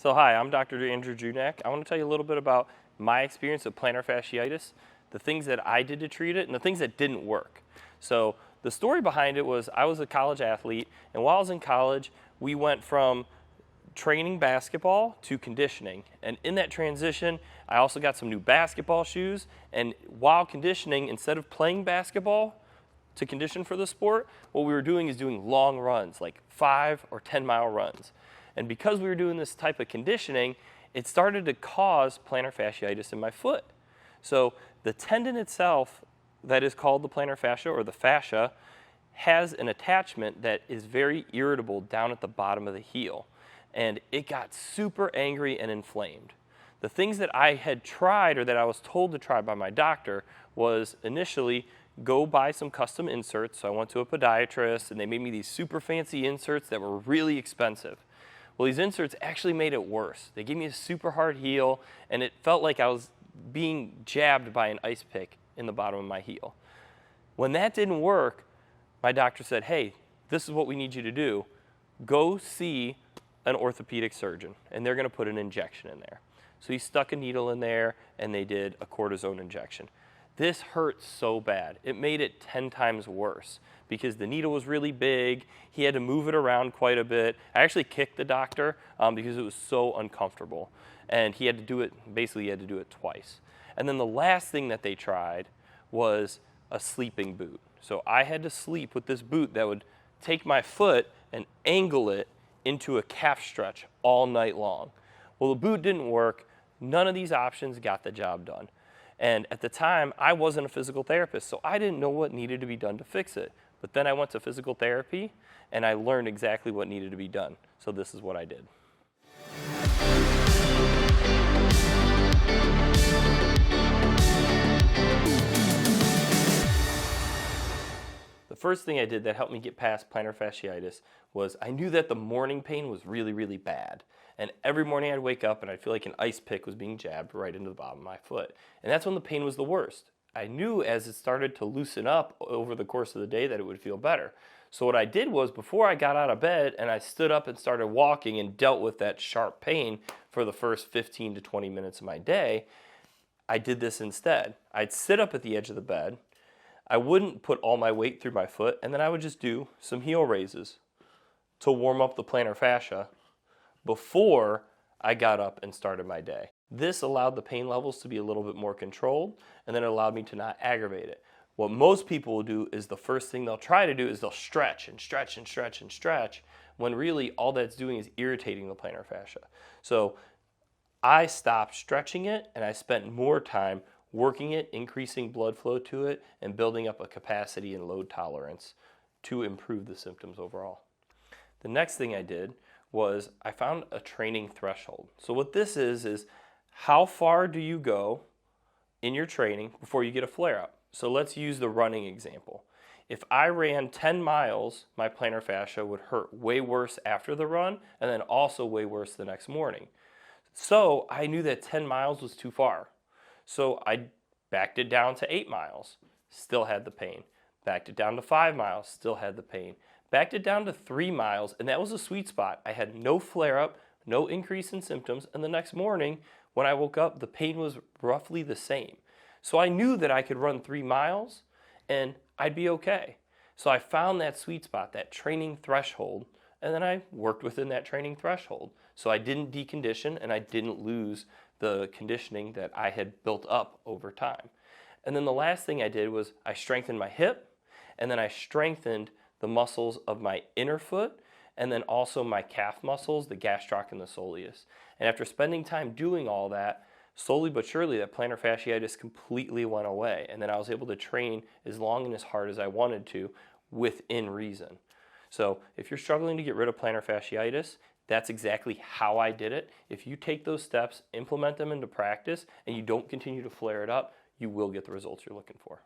So hi, I'm Dr. Andrew Junak. I want to tell you a little bit about my experience with plantar fasciitis, the things that I did to treat it, and the things that didn't work. So the story behind it was I was a college athlete, and while I was in college, we went from training basketball to conditioning. And in that transition, I also got some new basketball shoes, and while conditioning, instead of playing basketball to condition for the sport, what we were doing is doing long runs, like 5 or 10 mile runs. And because we were doing this type of conditioning, it started to cause plantar fasciitis in my foot. So the tendon itself that is called the plantar fascia or the fascia has an attachment that is very irritable down at the bottom of the heel. And it got super angry and inflamed. The things that I had tried or that I was told to try by my doctor was initially go buy some custom inserts. So I went to a podiatrist and they made me these super fancy inserts that were really expensive. Well, these inserts actually made it worse. They gave me a super hard heel, and it felt like I was being jabbed by an ice pick in the bottom of my heel. When that didn't work, my doctor said, hey, this is what we need you to do. Go see an orthopedic surgeon, and they're going to put an injection in there. So he stuck a needle in there, and they did a cortisone injection. This hurt so bad. It made it 10 times worse because the needle was really big. He had to move it around quite a bit. I actually kicked the doctor because it was so uncomfortable. And he had to do it, basically he had to do it twice. And then the last thing that they tried was a sleeping boot. So I had to sleep with this boot that would take my foot and angle it into a calf stretch all night long. Well, the boot didn't work. None of these options got the job done. And at the time, I wasn't a physical therapist, so I didn't know what needed to be done to fix it. But then I went to physical therapy, and I learned exactly what needed to be done. So this is what I did. The first thing I did that helped me get past plantar fasciitis was I knew that the morning pain was really, really bad. And every morning I'd wake up and I'd feel like an ice pick was being jabbed right into the bottom of my foot. And that's when the pain was the worst. I knew as it started to loosen up over the course of the day that it would feel better. So what I did was before I got out of bed and I stood up and started walking and dealt with that sharp pain for the first 15 to 20 minutes of my day, I did this instead. I'd sit up at the edge of the bed. I wouldn't put all my weight through my foot, and then I would just do some heel raises to warm up the plantar fascia before I got up and started my day. This allowed the pain levels to be a little bit more controlled, and then it allowed me to not aggravate it. What most people will do is the first thing they'll try to do is they'll stretch and stretch and stretch and stretch, when really all that's doing is irritating the plantar fascia. So I stopped stretching it, and I spent more time working it, increasing blood flow to it, and building up a capacity and load tolerance to improve the symptoms overall. The next thing I did was I found a training threshold. So what this is how far do you go in your training before you get a flare-up? So let's use the running example. If I ran 10 miles, my plantar fascia would hurt way worse after the run and then also way worse the next morning. So I knew that 10 miles was too far. So I backed it down to 8 miles, still had the pain. Backed it down to 5 miles, still had the pain. Backed it down to 3 miles, and that was a sweet spot. I had no flare-up, no increase in symptoms, and the next morning when I woke up, the pain was roughly the same. So I knew that I could run 3 miles and I'd be okay. So I found that sweet spot, that training threshold, and then I worked within that training threshold. So I didn't decondition and I didn't lose the conditioning that I had built up over time. And then the last thing I did was I strengthened my hip, and then I strengthened the muscles of my inner foot, and then also my calf muscles, the gastroc and the soleus. And after spending time doing all that, slowly but surely that plantar fasciitis completely went away. And then I was able to train as long and as hard as I wanted to within reason. So if you're struggling to get rid of plantar fasciitis, that's exactly how I did it. If you take those steps, implement them into practice, and you don't continue to flare it up, you will get the results you're looking for.